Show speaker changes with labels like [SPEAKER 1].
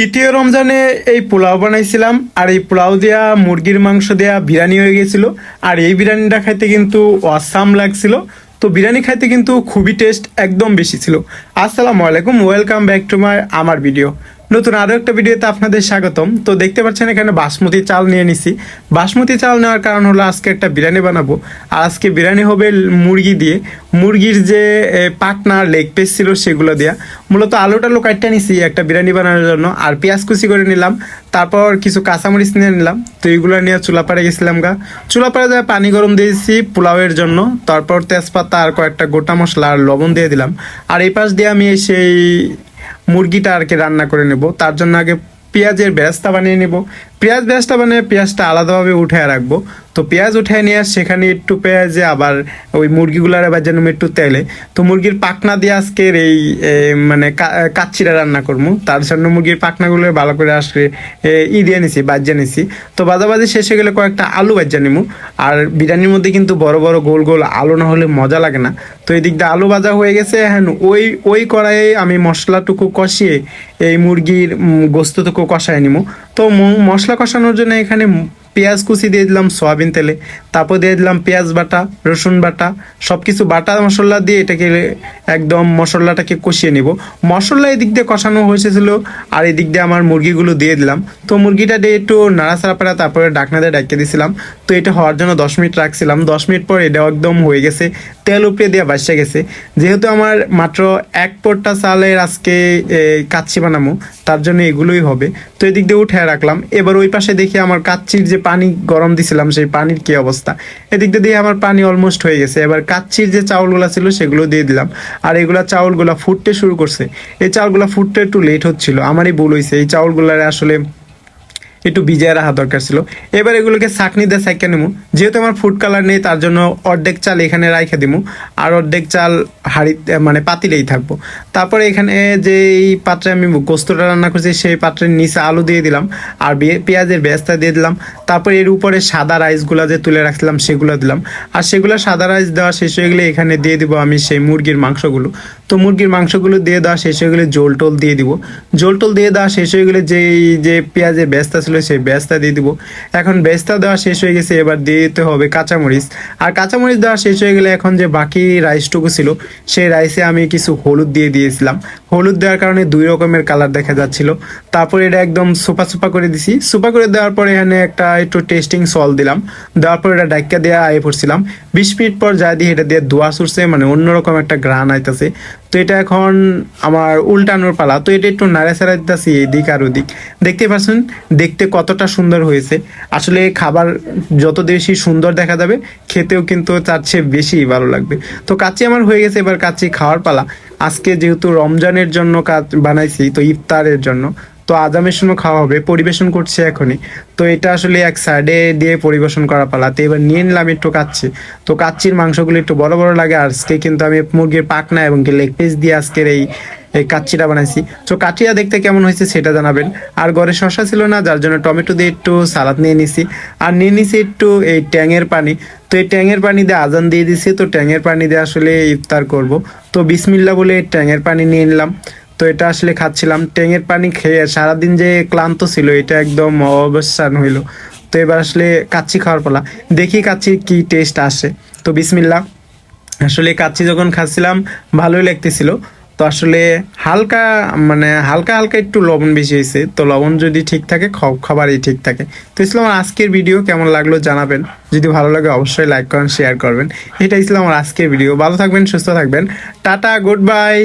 [SPEAKER 1] তৃতীয় রমজানে এই পোলাও বানাইছিলাম, আর এই পোলাও দেওয়া মুরগির মাংস দেওয়া বিরিয়ানি হয়ে গেছিল। আর এই বিরিয়ানিটা খাইতে কিন্তু অসাম লাগছিল। তো বিরিয়ানি খাইতে কিন্তু খুবই টেস্ট একদম বেশি ছিল। আসসালামু আলাইকুম, ওয়েলকাম ব্যাক টু আমার ভিডিও। নতুন আরও একটা ভিডিওতে আপনাদের স্বাগতম। তো দেখতে পাচ্ছেন এখানে বাসমতি চাল নিয়ে নিছি। বাসমতি চাল নেওয়ার কারণ হলো আজকে একটা বিরিয়ানি বানাবো, আর আজকে বিরিয়ানি হবে মুরগি দিয়ে। মুরগির যে পাকনা লেগ পিস ছিল সেগুলো দেওয়া। মূলত আলু টালু কাটটা নিছি একটা বিরিয়ানি বানানোর জন্য, আর পেঁয়াজ কুচি করে নিলাম। তারপর কিছু কাঁচামরিচ নিয়ে নিলাম। তো এইগুলো নিয়ে চুলাপাড়ে গেছিলাম চুলাপাড়ে যায় পানি গরম দিয়েছি পোলাওয়ের জন্য। তারপর তেজপাতা আর কয়েকটা গোটা মশলা আর লবণ দিয়ে দিলাম। আর এই পাশ দিয়ে আমি সেই মুরগিটা আর কি রান্না করে নেব। তার জন্য আগে পেঁয়াজের বেরেস্তা বানিয়ে নেব। পেঁয়াজ বেরেস্তা বানিয়ে পেঁয়াজটা আলাদাভাবে উঠে রাখবো। তো পেঁয়াজ উঠে নিয়ে সেখানে একটু পেঁয়াজে আবার ওই মুরগিগুলার বাজার নেবো একটু তেলে। তো মুরগির পাখনা দিয়ে আজকের এই মানে কাচ্চিটা রান্না করবো। তার জন্য মুরগির পাখনাগুলো ভালো করে আসলে দিয়ে নিছি, বাজ্যা নিছি। তো বাজাবাজি শেষে গেলে কয়েকটা আলু বাজ্যা নিবো। আর বিরিয়ানির মধ্যে কিন্তু বড় বড় গোল গোল আলু না হলে মজা লাগে না। তো এই দিক দিয়ে আলু ভাজা হয়ে গেছে। হ্যাঁ, ওই কড়াইয়ে আমি মশলাটুকু কষিয়ে এই মুরগির গোস্তটুকু কষায় নিবো। তো মশলা কষানোর জন্য এখানে পেঁয়াজ কুচি দিয়ে দিলাম সয়াবিন তেলে। তারপর দিয়ে দিলাম পেঁয়াজ বাটা, রসুন বাটা, সব কিছু বাটা মশলা দিয়ে এটাকে একদম মশলাটাকে কষিয়ে নিব। মশলা এদিক দিয়ে কষানো হয়েছিল, আর এদিক দিয়ে আমার মুরগিগুলো দিয়ে দিলাম। তো মুরগিটা দিয়ে একটু নাড়াচাড়া পাড়া তারপরে ডাকনা দিয়ে ডাকিয়ে দিয়েছিলাম। তো এটা হওয়ার জন্য 10 মিনিট রাখছিলাম। 10 মিনিট পর এটা একদম হয়ে গেছে, তেল উপরে দিয়ে বাসা গেছে। যেহেতু আমার মাত্র এক পোট্টা চালের আজকে কাচ্চি বানাবো, তার জন্য এগুলোই হবে। তো এদিক দিয়ে উঠে রাখলাম। এবার ওই পাশে দেখি আমার কাচ্চির যে পানি গরম দিছিলাম সেই পানির কি অবস্থা। এদিক দিয়ে আমার পানি অলমোস্ট হয়ে গেছে। এবার কাচ্চির যে চাউলগুলো ছিল সেগুলো দিয়ে দিলাম। আর এগুলা চাউলগুলা ফুটতে শুরু করছে। এই চাউলগুলা ফুটতে একটু লেট হচ্ছিল, আমারই ভুল হয়েছে। এই চাউলগুলার আসলে একটু ভিজিয়ে রাখা দরকার ছিল। এবার এগুলোকে ছাঁকনি দিয়ে ছাঁকে নেবো। যেহেতু আমার ফুড কালার নেই, তার জন্য অর্ধেক চাল এখানে রাইখে দিব, আর অর্ধেক চাল হাঁড়িতে মানে পাতিলেই থাকবো। তারপরে এখানে যে এই পাত্রে আমি গোস্তটা রান্না করছি সেই পাত্রের নিচে আলু দিয়ে দিলাম, আর পেঁয়াজের বেরেস্তা দিয়ে দিলাম। তারপরে এর উপরে সাদা রাইসগুলো যে তুলে রাখছিলাম সেগুলো দিলাম। আর সেগুলো সাদা রাইস দেওয়া শেষ হয়ে গেলে এখানে দিয়ে দিব আমি সেই মুরগির মাংসগুলো। তো মুরগির মাংসগুলো দিয়ে দেওয়া শেষ হয়ে গেলে জোল টোল দিয়ে দিব। জোল টোল দিয়ে দেওয়া শেষ হয়ে গেলে যে পেঁয়াজের বেরেস্তা ছিল সেই বেরেস্তা দিয়ে দিব। এখন বেরেস্তা দেওয়া শেষ হয়ে গেছে, এবার দিয়ে দিতে হবে কাঁচামরিচ। আর কাঁচামরিচ দেওয়া শেষ হয়ে গেলে এখন যে বাকি রাইসটুকু ছিল সেই রাইসে আমি কিছু হলুদ দিয়ে দিয়েছিলাম। হলুদ দেওয়ার কারণে 2 রকমের কালার দেখা যাচ্ছিল। তারপরে এটা একদম সুপা সুপা করে দিছি। সুপা করে দেওয়ার পরে এখানে একটা একটু টেস্টিং সল্ট দিলাম। দেওয়ার পর এটা ডাইকা দেওয়া আয়ে পড়ছিলাম। 20 মিনিট পর যা দিয়ে এটা দিয়ে ধোয়া ছুটছে, মানে অন্যরকম একটা গ্রান আইতেছে। তো এটা এখন আমার উল্টানোর পালা। তো এটা একটু নাড়াচাড়া দিতেছি এদিক আর ওদিক। দেখতে পাচ্ছেন দেখতে কতটা সুন্দর হয়েছে। আসলে খাবার যত বেশি সুন্দর দেখা যাবে, খেতেও কিন্তু তার চেয়ে বেশি ভালো লাগবে। তো কাচ্চি আমার হয়ে গেছে, এবার কাচ্চি খাওয়ার পালা। আজকে যেহেতু রমজানের জন্য বানাইছি, তো ইফতারের জন্য তো আজামের সময় খাওয়া হবে, পরিবেশন করছে এখনই। তো এটা আসলে এক সাইডে দিয়ে পরিবেশন করা পালা। তো এবার নিয়ে নিলাম একটু কাচ্চি। তো কাচ্চির মাংসগুলো একটু বড় বড় লাগে। আজকে কিন্তু আমি মুরগির পাখনা এবং লেগ পিস দিয়ে আজকের এই কাচ্চিটা বানাইছি। তো কাচ্চিটা দেখতে কেমন হয়েছে সেটা জানাবেন। আর ঘরে শসা ছিল না, যার জন্য টমেটো দিয়ে একটু সালাদ নিয়ে নিছি। আর নিয়ে নিছি একটু এই ট্যাঙের পানি। তো এই ট্যাঙের পানি দিয়ে আজান দিয়ে দিছি। তো ট্যাঙের পানি দিয়ে আসলে ইফতার করব। তো বিসমিল্লাহ বলে ট্যাঙের পানি নিয়ে নিলাম। তো এটা আসলে খাচ্ছিলাম। ট্যাঙের পানি খেয়ে সারাদিন যে ক্লান্ত ছিল এটা একদম অবসান হইলো। তো এবার আসলে কাচ্চি খাওয়ার পালা। দেখি কাচ্চির কি টেস্ট আসে। তো বিসমিল্লাহ। আসলে কাচ্চি যখন খাচ্ছিলাম ভালোই লাগতেছিল। তো আসলে হালকা হালকা হালকা একটু লবণ বেশি হয়েছে। তো লবণ যদি ঠিক থাকে খাবারই ঠিক থাকে। তো ইসলাম আমার আজকের ভিডিও কেমন লাগলো জানাবেন। যদি ভালো লাগে অবশ্যই লাইক করেন, শেয়ার করবেন। এটা ইসলাম আমার আজকের ভিডিও। ভালো থাকবেন, সুস্থ থাকবেন। Tata, good bye.